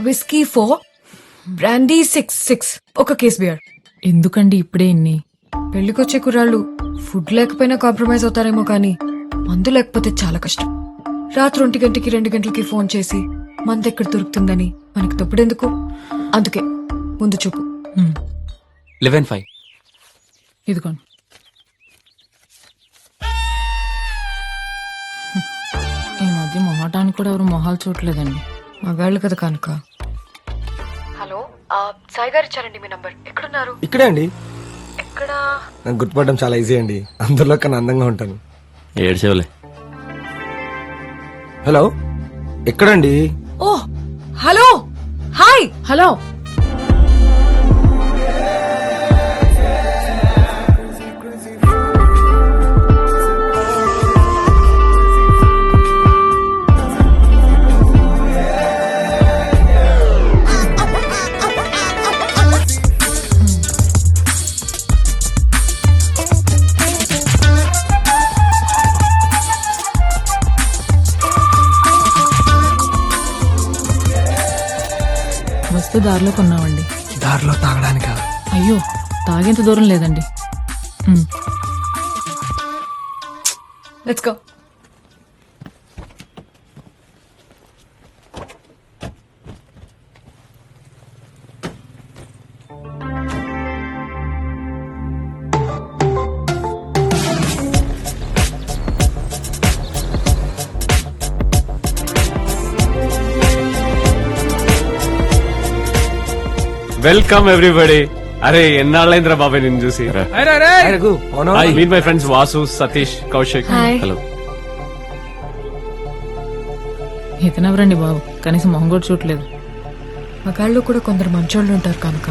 Whisky 4, brandy 6 ఒక case beer. ఎందుకండి ఇప్పుడే ఇన్ని? పెళ్లికొచ్చే కుర్రాళ్ళు ఫుడ్ లేకపోయినా కాంప్రమైజ్ అవుతారేమో కానీ మందు లేకపోతే చాలా కష్టం. రాత్రి 1 గంటకి 2 గంటలకి ఫోన్ చేసి మందు ఎక్కడ దొరుకుతుందని మనకి తప్పుడెందుకు? అందుకే ముందు చూపు. 11-5. ఇదిగోండి. ఈ మధ్య మొహటానికి కూడా ఎవరు మొహాలు చూడలేదండి. మగాళ్ళు కదా కనుక. హలో, సాయి గారు ఇచ్చారండి మీ నంబర్. ఎక్కడున్నారు? ఇక్కడే అండి. ఎక్కడ? నాకు గుర్తుపడడం చాలా ఈజీ అండి, అందులో కన్నా అందంగా ఉంటాను. ఏడ్చేవలే. హలో, ఎక్కడండి? ఓ హలో, హాయ్. హలో, వస్తూ దారిలో కొన్నామండి. దారిలో తాగడానికా? అయ్యో, తాగేంత దూరం లేదండి. Let's go. Welcome everybody. అరే ఎన్నాళ్ళైందిరా బాబాయ్ నిన్ను చూసి. Meet my friends Vasu, Satish, Kaushik. Hi. Hello. ఇతనెవరండి బాబు, కనీసం మొహం కూడా చూడలేదు. మగాళ్ళు కూడా కొందరు మంచోళ్ళు ఉంటారు కనుక.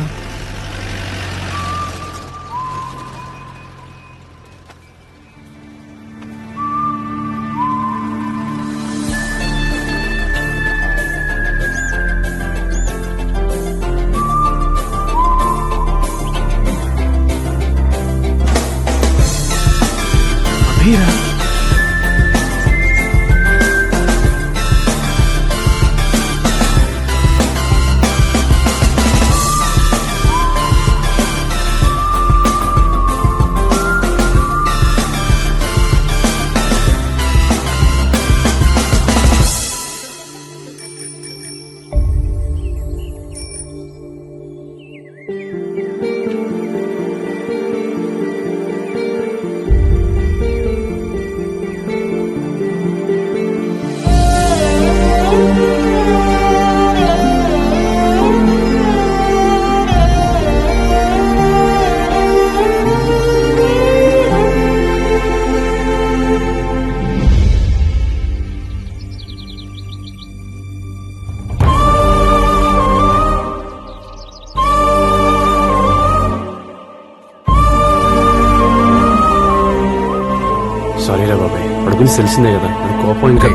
సారీ రా బాబాయ్, వాడి గురించి తెలిసిందే కదా, వాడి కోపం ఇంకా.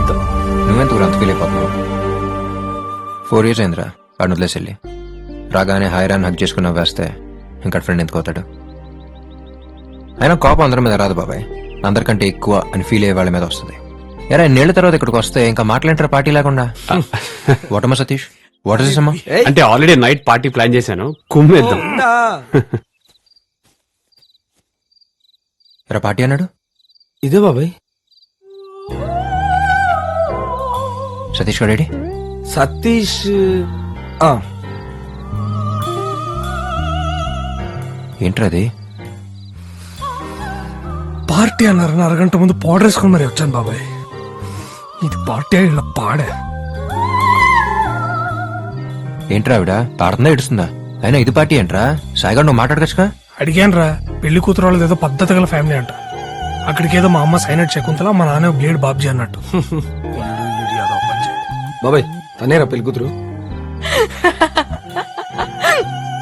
నువ్వెందుకు అంత ఫీల్ అయిపోతున్నావు? 4 years అయిందిరా వాడిని వదిలేసి. రాగానే హాయిరాన్ హక్ చేసుకున్న వేస్తే ఇంకా ఫ్రెండ్ ఎందుకు అవుతాడు? అయినా కోపం అందరి మీద రాదు బాబాయ్, అందరికంటే ఎక్కువ అని ఫీల్ అయ్యే వాళ్ళ మీద వస్తుంది. ఎరా నేళ్ల తర్వాత ఇక్కడికి వస్తే ఇంకా మాట్లాంటారా పార్టీ లేకుండా? వాటమ్మా సతీష్, వాట్ ఇస్ దిస్ అమ్మా? అంటే ఆల్రెడీ నైట్ పార్టీ ప్లాన్ చేశాను, కుమ్మేద్దాం. ఎరా పార్టీ అన్నాడు? ఇదే బాబాయ్. సతీష్ గారు రెడీ? సతీష్ ఏంట్రది? పార్టీ అన్నారని అరగంట ముందు పౌడర్ వేసుకుని మరి వచ్చాను బాబాయ్. ఇది పార్టీ ఇలా పాడే. ఏంట్రా ఆవిడ పాడుతుందా ఏడుస్తుందా? అయినా ఇది పార్టీ ఏంట్రా? సాయిగా నువ్వు మాట్లాడగచ్చుగా. అడిగాను రా, పెళ్లి కూతురు వాళ్ళది ఏదో పద్ధతి గల ఫ్యామిలీ అంట. అక్కడికి ఏదో మా అమ్మ సైనట్ శకుంతల, మా నాన్న బ్లేడ్ బాబ్జీ అన్నట్టు. బాబాయ్ తనేరా పెళ్లి కూతురు?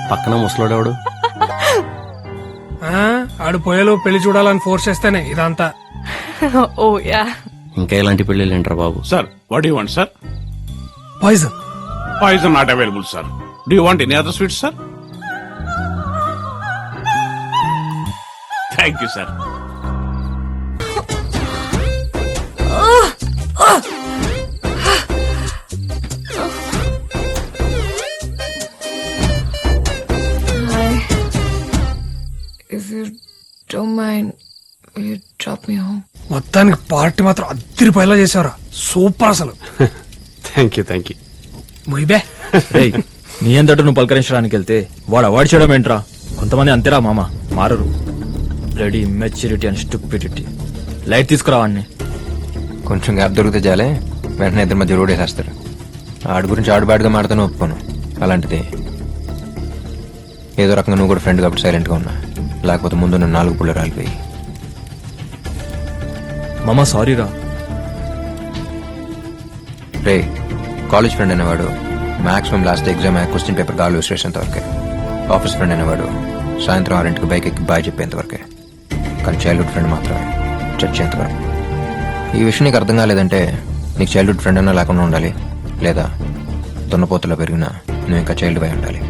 పక్కన ముసలోడేవాడు. ఆడు పోయేలో పెళ్లి చూడాలని ఫోర్స్ చేస్తేనే ఇదంతా. ఓ యా. ఇంకా ఇలాంటి పెళ్లి ఏంట్రా బాబు? Sir, what do you want, sir? Poison. Poison not available, sir. Do you want any other sweets, sir? Thank you, sir. Don't mind drop me home. మొత్తానికి పార్టీ మాత్రం అద్దరిపోయేలా చేసావురా, సూపర్ అసలు. థ్యాంక్ యూ మొయ్యబే. రేయ్, నీ అంతటా నువ్వు పలకరించడానికి వెళ్తే వాడు అవాయిడ్ చేయడం ఏంట్రా? కొంతమంది అంతేరా మామ, మారరు. Ready maturity and stupidity. Light తీసుకురావాడిని. కొంచెం గ్యాప్ దొరికితే చాలే వెంటనే ఇద్దరి మధ్య రోడ్ వేసేస్తారు. ఆడి గురించి ఆడు బ్యాడ్గా మాడతాను ఒప్పుకోను. అలాంటిది ఏదో రకంగా నువ్వు కూడా ఫ్రెండ్ కాబట్టి సైలెంట్గా ఉన్నా, లేకపోతే ముందు నువ్వు 4 పుల్ల రాలిపోయి. మామ సారీరా. రే, కాలేజ్ ఫ్రెండ్ అనేవాడు maximum last exam question paper గాలి విసిరేసేంత వరకే. ఆఫీస్ ఫ్రెండ్ అనేవాడు సాయంత్రం 6ంటికి బైక్ ఎక్కి బాయ్ చెప్పేంత వరకే. కానీ చైల్డ్హుడ్ ఫ్రెండ్ మాత్రమే చచ్చేంత వరకు. ఈ విషయం నీకు అర్థం కాలేదంటే నీకు చైల్డ్హుడ్ ఫ్రెండ్ అన్నా లేకుండా ఉండాలి, లేదా దున్నపోతలో పెరిగినా నువ్వు ఇంకా చైల్డ్ బై ఉండాలి.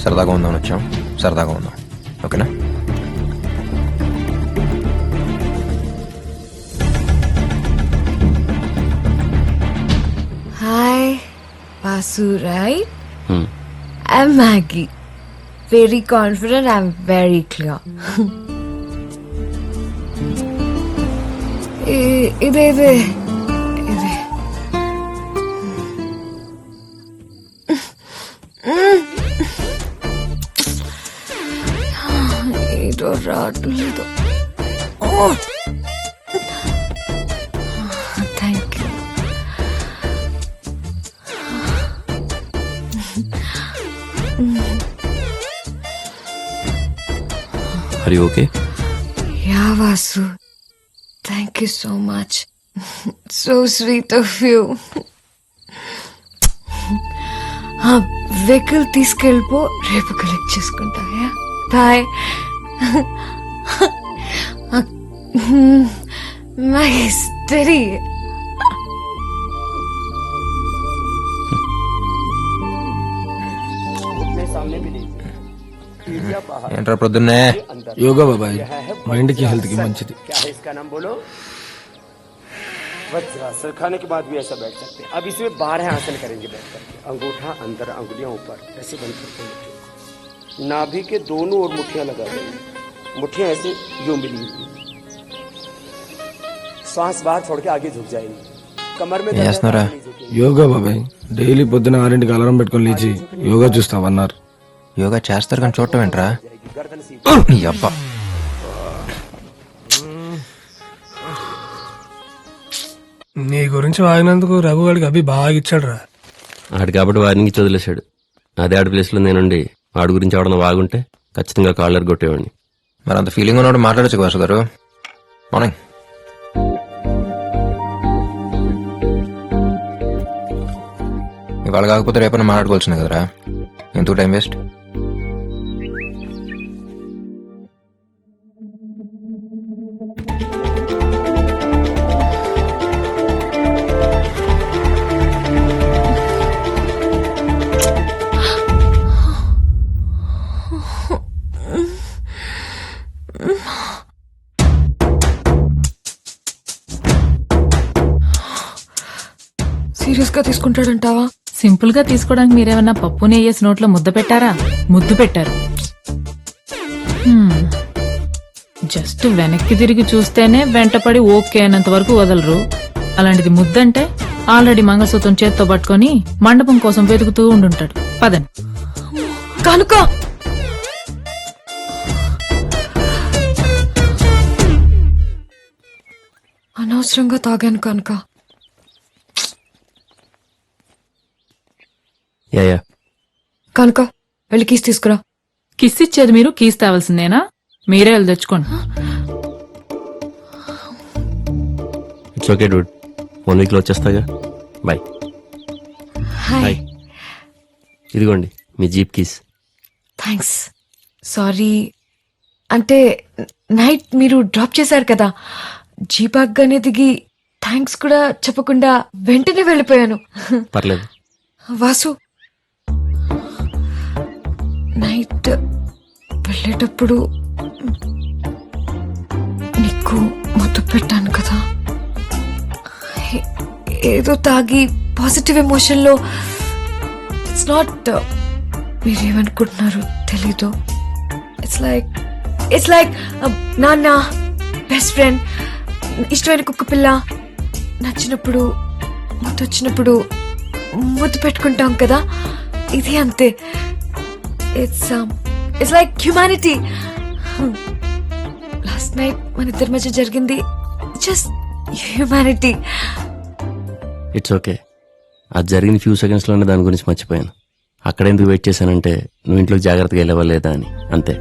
సరదాగా ఉందామని వచ్చాం, సరదాగా ఉందాం, ఓకేనా? Hi, Vasu, right? I'm Maggie. Very confident, I'm very clear. ఇదే ఏదో రావట్లేదు. Thank you. Are you okay? Yeah Vasu, thank you so much. So sweet of you. Vehicle తీసుకెళ్ళిపో, రేపు కలెక్ట్ చేసుకుంటా. బాయ్. My study. ఏంట్రా ప్రొద్దున్నే? యోగా బాబాయ్, మైండ్ కి హెల్త్ కి మంచిది. वज्रासन खाने के बाद भी ऐसा बैठ सकते हैं. अब इसमें 12 आसन करेंगे बैठ करके. अंगूठा अंदर, अंगुलियां ऊपर, ऐसे बंद करके मुट्ठियों. नाभि के दोनों ओर मुट्ठियां लगा देंगे. मुट्ठियां ऐसे यूं मिली हुई. श्वास बाहर छोड़ के आगे झुक जाएंगे. कमर में చేస్తున్నారా? యోగా బాబాయ్, డైలీ పొద్దున 6ంటికి అలారం పెట్టుకొని లేచి యోగా చూస్తావన్నారు. యోగా చేస్తారు కానీ చూడటం ఏంట్రా? गर्दन सीधी. నీ అబ్బా. నీ గురించి వాగినందుకు రఘుగాడికి అభి బాగా ఇచ్చాడు రా. ఆడు కాబట్టి వారిని వదిలేశాడు. అదే ఆడి ప్లేస్ లో నేనుండి ఆడి గురించి ఎవడన్నా వాగుంటే ఖచ్చితంగా కాళ్ళర్ కొట్టేవాడిని. మరి అంత ఫీలింగ్ ఉన్నప్పుడు మాట్లాడచ్చు వాసు గారు. మార్నింగ్. ఇవాళ కాకపోతే రేపన్నా మాట్లాడుకోవాల్సింది కదరా, ఎందుకు టైం వేస్ట్? సీరియస్ గా తీసుకుంటాడంటావా? సింపుల్ గా తీసుకోవడానికి మీరేమన్నా పప్పు నెయ్యేసి నోట్లో ముద్ద పెట్టారా? ముద్దు పెట్టారు. జస్ట్ వెనక్కి తిరిగి చూస్తేనే వెంటపడి ఓకే అన్నంత వరకు వదలరు. అలాంటిది ముద్దంటే ఆల్రెడీ మంగళసూత్రం చేత్తో పట్టుకొని మండపం కోసం వెతుకుతూ ఉండుంటాడు. పదండి. కనుక అనవసరంగా తాగాను కనుక. యా కనుక వెళ్ళి కీస్ తీసుకురా. కిస్ ఇచ్చేది మీరు, కీస్ తేవాల్సిందేనా? మీరే వెళ్ళి తెచ్చుకోండి. ఇట్స్ ఓకే డూడ్, 1 వీక్ లో వచ్చేస్తాగా. బాయ్. హాయ్. ఇదిగోండి మీ జీప్ కీస్. థ్యాంక్స్. సారీ, అంటే నైట్ మీరు డ్రాప్ చేశారు కదా, జీపాగ్గానే దిగి థ్యాంక్స్ కూడా చెప్పకుండా వెంటనే వెళ్ళిపోయాను. పర్లేదు. వాసు, నైట్ వెళ్ళేటప్పుడు నీకు మత్తు పెట్టాను కదా, ఏదో తాగి పాజిటివ్ ఎమోషన్ లో. ఇట్స్ నాట్, మీరేమనుకుంటున్నారు తెలీదు. ఇట్స్ లైక్ ఇట్స్ లైక్ నాన్న, బెస్ట్ ఫ్రెండ్, ఇష్టమైన కుక్క పిల్ల, నచ్చినప్పుడు ముద్దు వచ్చినప్పుడు ముద్దు పెట్టుకుంటాం కదా, ఇది అంతే. It's like humanity. Last night మన ఇద్దరి మధ్య జరిగింది జస్ట్ హ్యుమానిటీ. It's okay. అది జరిగిన ఫ్యూ సెకండ్స్ లోనే దాని గురించి మర్చిపోయాను. అక్కడ ఎందుకు వెయిట్ చేశానంటే నువ్వు ఇంట్లోకి జాగ్రత్తగా వెళ్ళవా లేదా అని, అంతే.